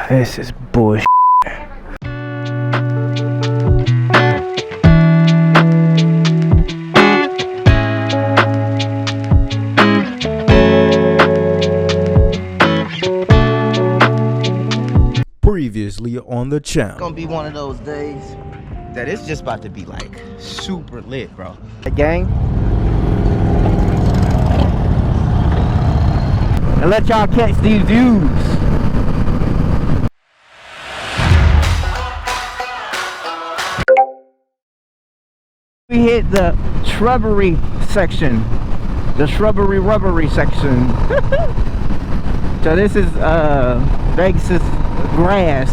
This is bullshit. Previously on the channel. It's gonna be one of those days that it's just about to be like super lit, bro. The gang. And let y'all catch these views. We hit the shrubbery section. The shrubbery rubbery section. So this is Vegas's grass.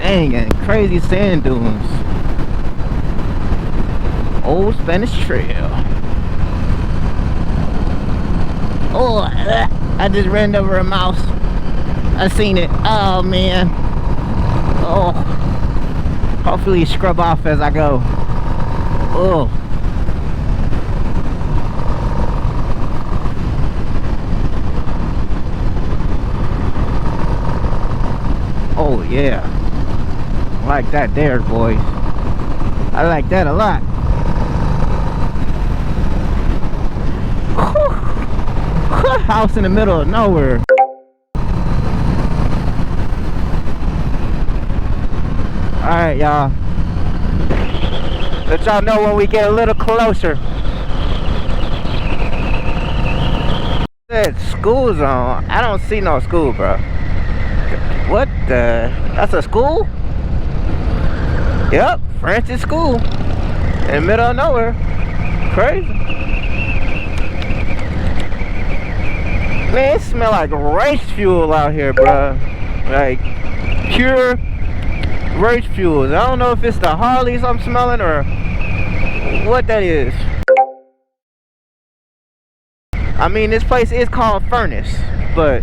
Dang, and crazy sand dunes. Old Spanish Trail. Oh, I just ran over a mouse. I seen it. Oh man. Oh. Hopefully scrub off as I go. Oh. Oh yeah. I like that there, boys. I like that a lot. House in the middle of nowhere. Alright, y'all. Let y'all know when we get a little closer. That school zone. I don't see no school, bro. What the? That's a school? Yep, Francis School. In the middle of nowhere. Crazy. Man, it smell like race fuel out here, bro. Like pure race fuels. I don't know if it's the Harleys I'm smelling or what that is. I mean, this place is called Furnace, but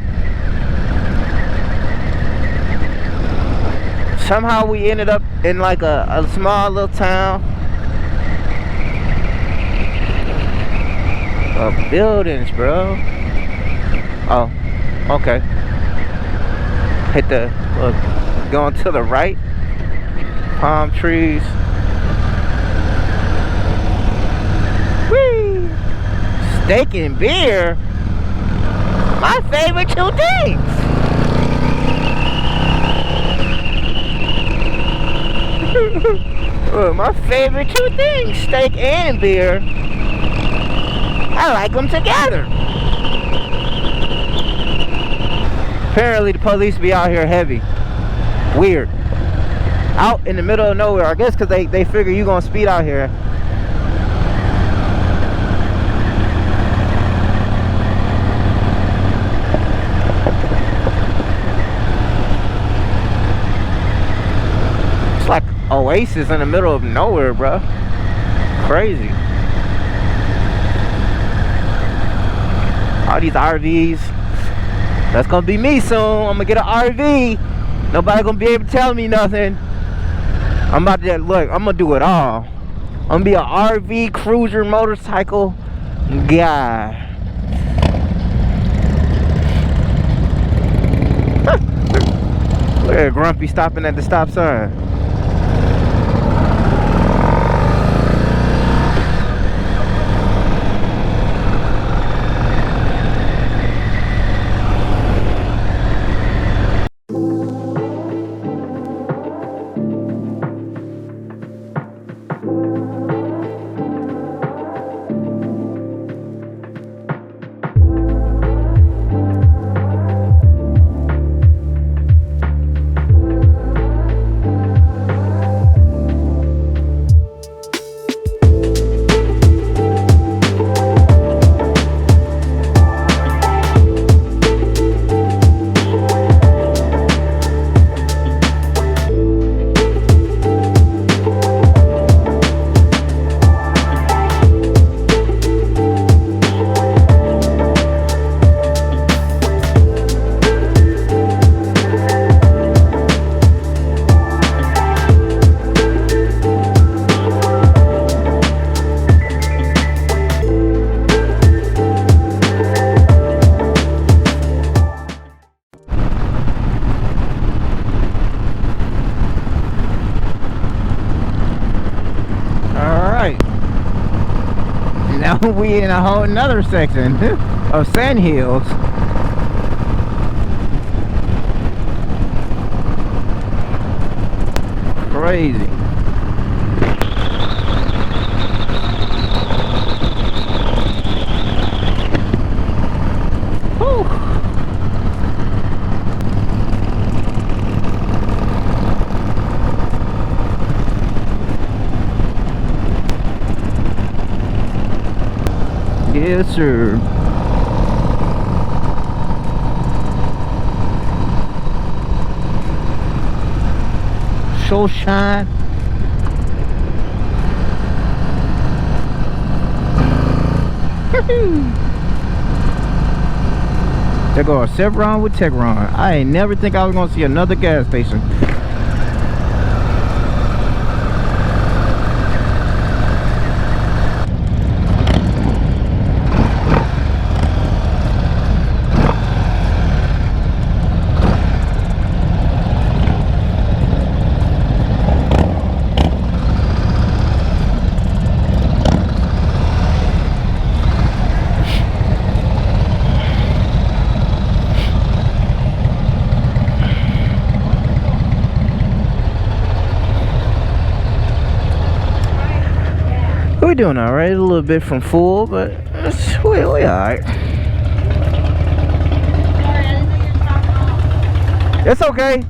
somehow we ended up in like a small little town of buildings, bro. Oh, okay. Hit the going to the right. Palm trees. Whee! Steak and beer. My favorite two things. My favorite two things, steak and beer. I like them together. Apparently the police be out here heavy. Weird. Out in the middle of nowhere. I guess because they figure you gonna speed out here. It's like oasis in the middle of nowhere, bro. Crazy. All these RVs. That's gonna be me soon. I'm gonna get an RV. Nobody gonna be able to tell me nothing. I'm about to look. I'm gonna do it all. I'm gonna be an RV cruiser motorcycle guy. Look at Grumpy stopping at the stop sign. Now we in a whole nother section of sand hills. Crazy. Whew. Yes, sir. Show shine. There go a Chevron with Techron. I ain't never think I was gonna see another gas station. We doing all right, a little bit from full, but we all right. It's okay.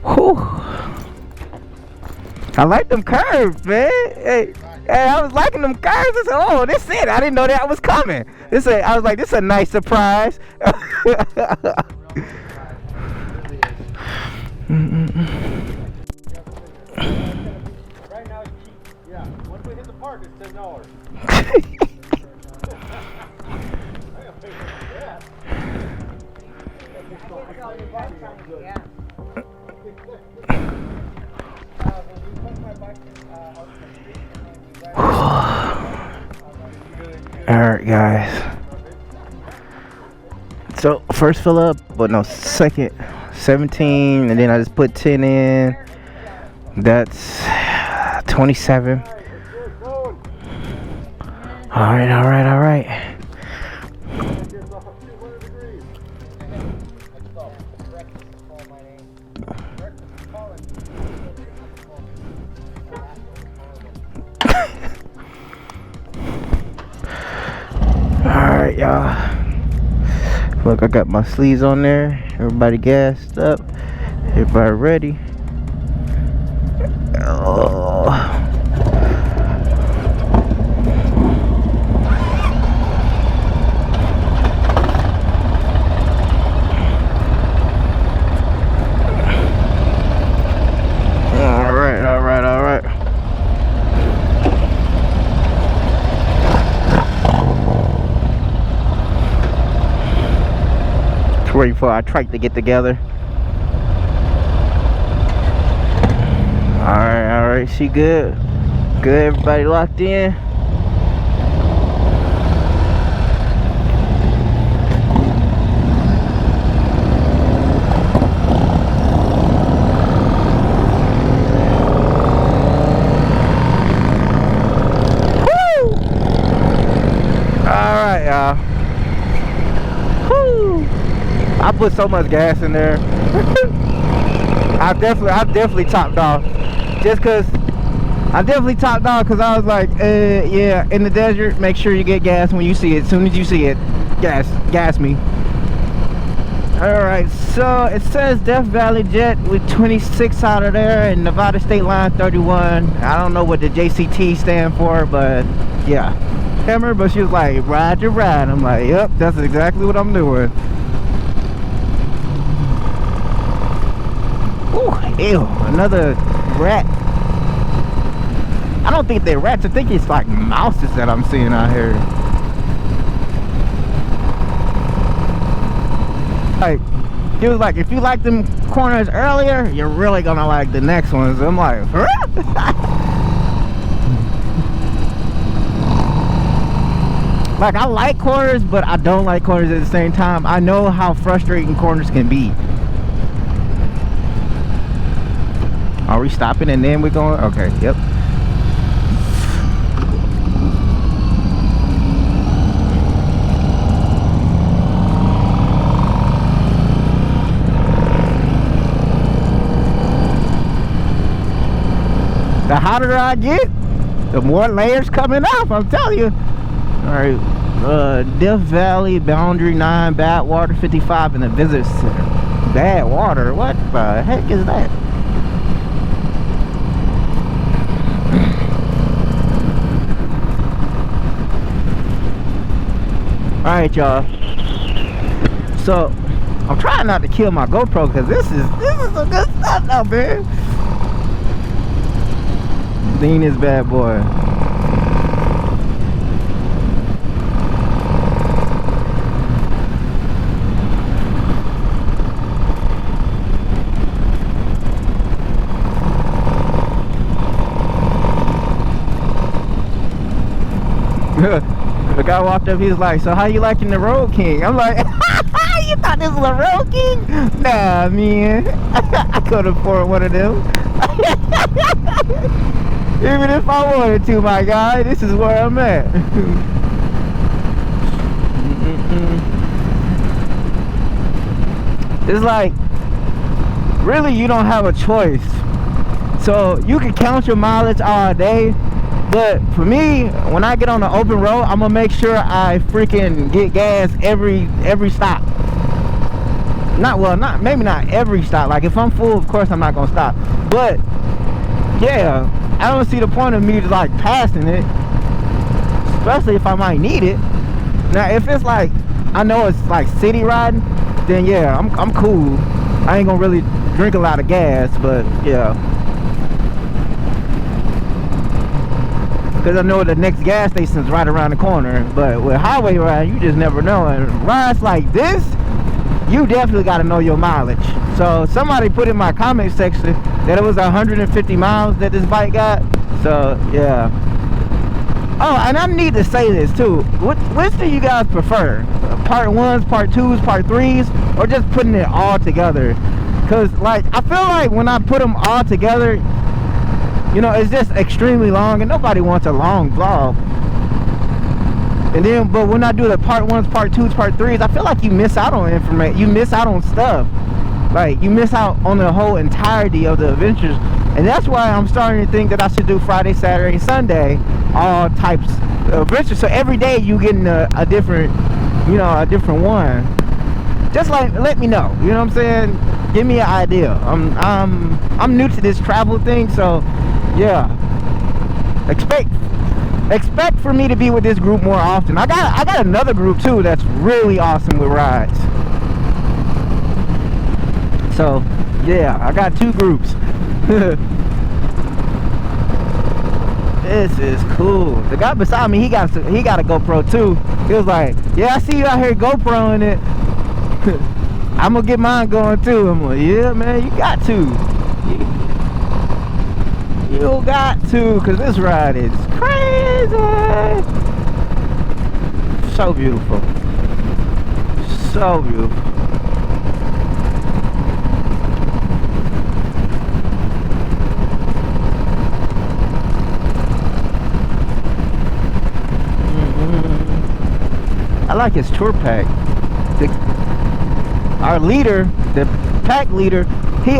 Whew. I like them curves, man. Hey, I was liking them curves. I said, oh, this it. I didn't know that was coming. I was like, this is a nice surprise. Right now, yeah. Once we hit the park, it's $10. Alright, guys. So, first fill up, but no, second 17, and then I just put 10 in. That's 27. Alright, alright, alright. Alright, y'all. Look, I got my sleeves on there. Everybody gassed up. Everybody ready. Oh. Alright, alright, alright. Waiting for our trike to get together. Alright, she good. Good, everybody locked in. Woo! Alright, y'all. Woo! I put so much gas in there. I definitely topped off. Just cause I definitely topped off because I was like, yeah, in the desert, make sure you get gas when you see it. As soon as you see it, gas me. Alright, so it says Death Valley Jet with 26 out of there and Nevada State Line 31. I don't know what the JCT stand for, but yeah. Hammer, but she was like, ride your ride. I'm like, yep, that's exactly what I'm doing. Ooh, ew, another rat. I don't think they're rats. I think it's like mouses that I'm seeing out here. Like, he was like, if you like them corners earlier, you're really gonna like the next ones. I'm like, Like, I like corners, but I don't like corners at the same time. I know how frustrating corners can be. Are we stopping and then we're going? Okay, yep. The hotter I get, the more layers coming off, I'm telling you. Alright, Death Valley, Boundary 9, Badwater 55 in the Visitor Center. Badwater? What the heck is that? Alright, y'all. So, I'm trying not to kill my GoPro because this is some good stuff now, man. Lean this bad boy. The guy walked up, he was like, so how you liking the Road King? I'm like, you thought this was a Road King? Nah, man. I could afford one of them. Even if I wanted to, my guy, this is where I'm at. It's like, really, you don't have a choice. So you can count your mileage all day, but for me, when I get on the open road, I'm gonna make sure I freaking get gas every stop. Maybe not every stop. Like if I'm full, of course I'm not gonna stop. But yeah, I don't see the point of me like passing it, especially if I might need it. Now if it's like, I know it's like city riding, then yeah, I'm cool. I ain't gonna really drink a lot of gas, but yeah. Because I know the next gas station's right around the corner. But with highway ride, you just never know. And rides like this, you definitely got to know your mileage. So somebody put in my comment section that it was 150 miles that this bike got. So yeah. Oh, and I need to say this too. Which do you guys prefer? Part 1s, part 2s, part 3s, or just putting it all together? Because like, I feel like when I put them all together, you know, it's just extremely long and nobody wants a long vlog. And then, but when I do the part 1s, part 2s, part 3s, I feel like you miss out on information. You miss out on stuff. Like, you miss out on the whole entirety of the adventures. And that's why I'm starting to think that I should do Friday, Saturday, Sunday, all types of adventures. So every day you getting a different, you know, a different one. Just like, let me know. You know what I'm saying? Give me an idea. I'm new to this travel thing, so yeah. Expect for me to be with this group more often. I got another group too that's really awesome with rides. So yeah, I got 2 groups. This is cool. The guy beside me, he got a GoPro too. He was like, yeah, I see you out here GoProing it. I'm gonna get mine going too. I'm like, yeah, man, you got to. You got to, because this ride is crazy. So beautiful. So beautiful. I like his tour pack. Our leader, the pack leader, he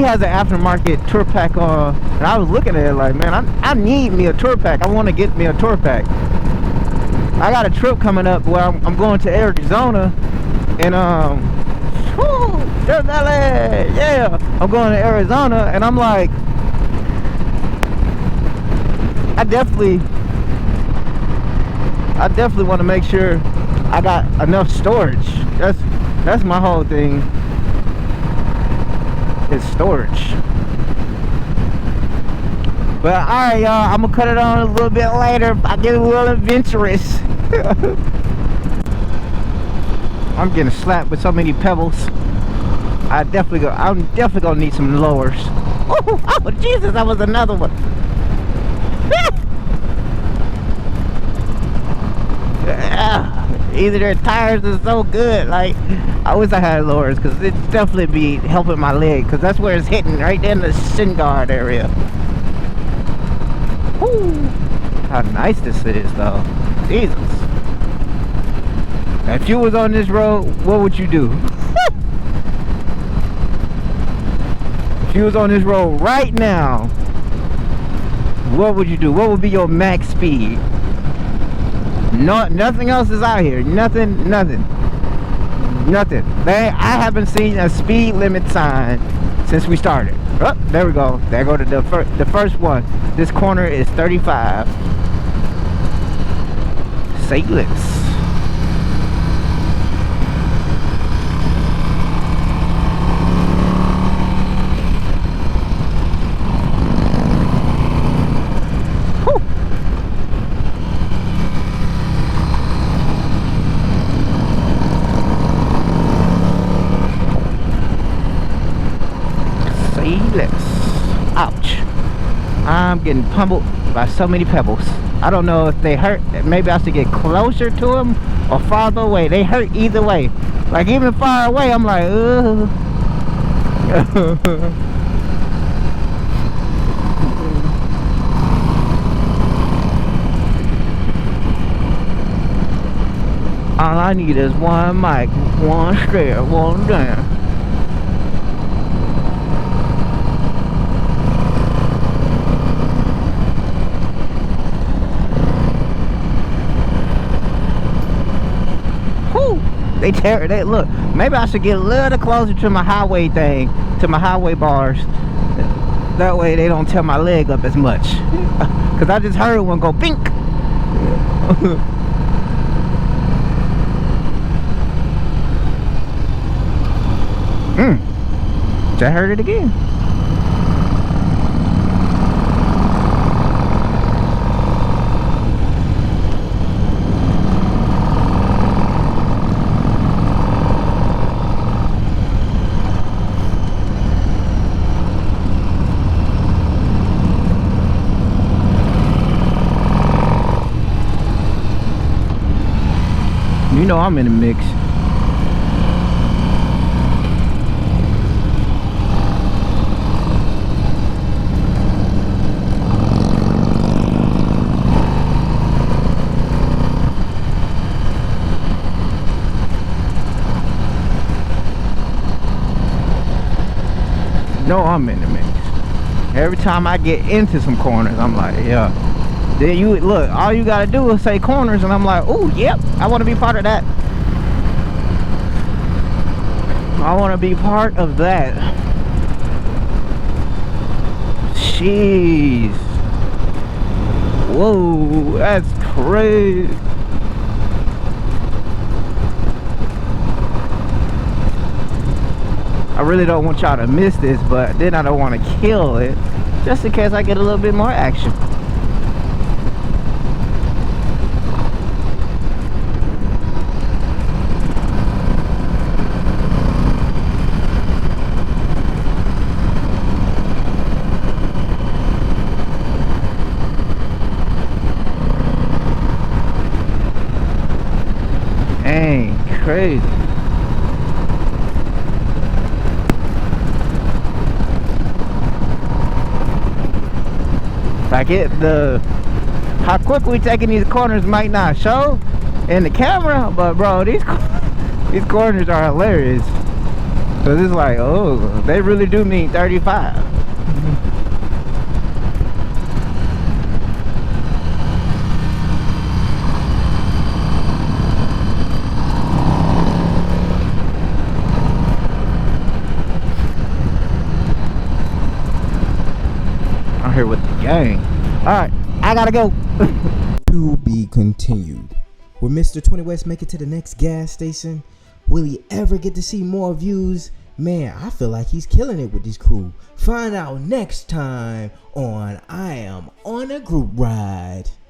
has an aftermarket tour pack on, and I was looking at it like, man, I need me a tour pack. I want to get me a tour pack. I got a trip coming up where I'm going to Arizona, and Death Valley, yeah, I'm going to Arizona, and I'm like, I definitely want to make sure I got enough storage. That's my whole thing. It's storage. But alright, y'all, I'm gonna cut it on a little bit later. I get a little adventurous. I'm getting slapped with so many pebbles. I'm definitely gonna need some lowers. Oh Jesus, that was another one. Either their tires are so good, like I wish I had lowers, because it definitely be helping my leg, because that's where it's hitting, right there in the shin guard area. Woo! How nice this is, though. Jesus. If you was on this road, what would you do? If you was on this road right now, what would you do? What would be your max speed? No, nothing else is out here. Nothing. I haven't seen a speed limit sign since we started. Oh, there we go. There go to the first one. This corner is 35. Say less. Ouch. I'm getting pummeled by so many pebbles. I don't know if they hurt. Maybe I should get closer to them or farther away. They hurt either way. Like even far away, I'm like, ugh. All I need is one mic, one stare, one dance. They look, maybe I should get a little closer to my highway thing, to my highway bars. That way they don't tear my leg up as much. Cause I just heard one go pink. Just heard it again. You know I'm in the mix. No, I'm in the mix. Every time I get into some corners, I'm like, yeah. Then you look, all you gotta do is say corners, and I'm like, oh, yep, I want to be part of that. I want to be part of that. Jeez. Whoa, that's crazy. I really don't want y'all to miss this, but then I don't want to kill it, just in case I get a little bit more action. Dang, crazy. Like how quick we taking these corners might not show in the camera, but bro, these corners are hilarious. Cause it's like, oh, they really do mean 35. I'm here with the gang. Alright, I gotta go. To be continued. Will Mr. 20 West make it to the next gas station? Will he ever get to see more views? Man, I feel like he's killing it with this crew. Find out next time on I Am on a Group Ride.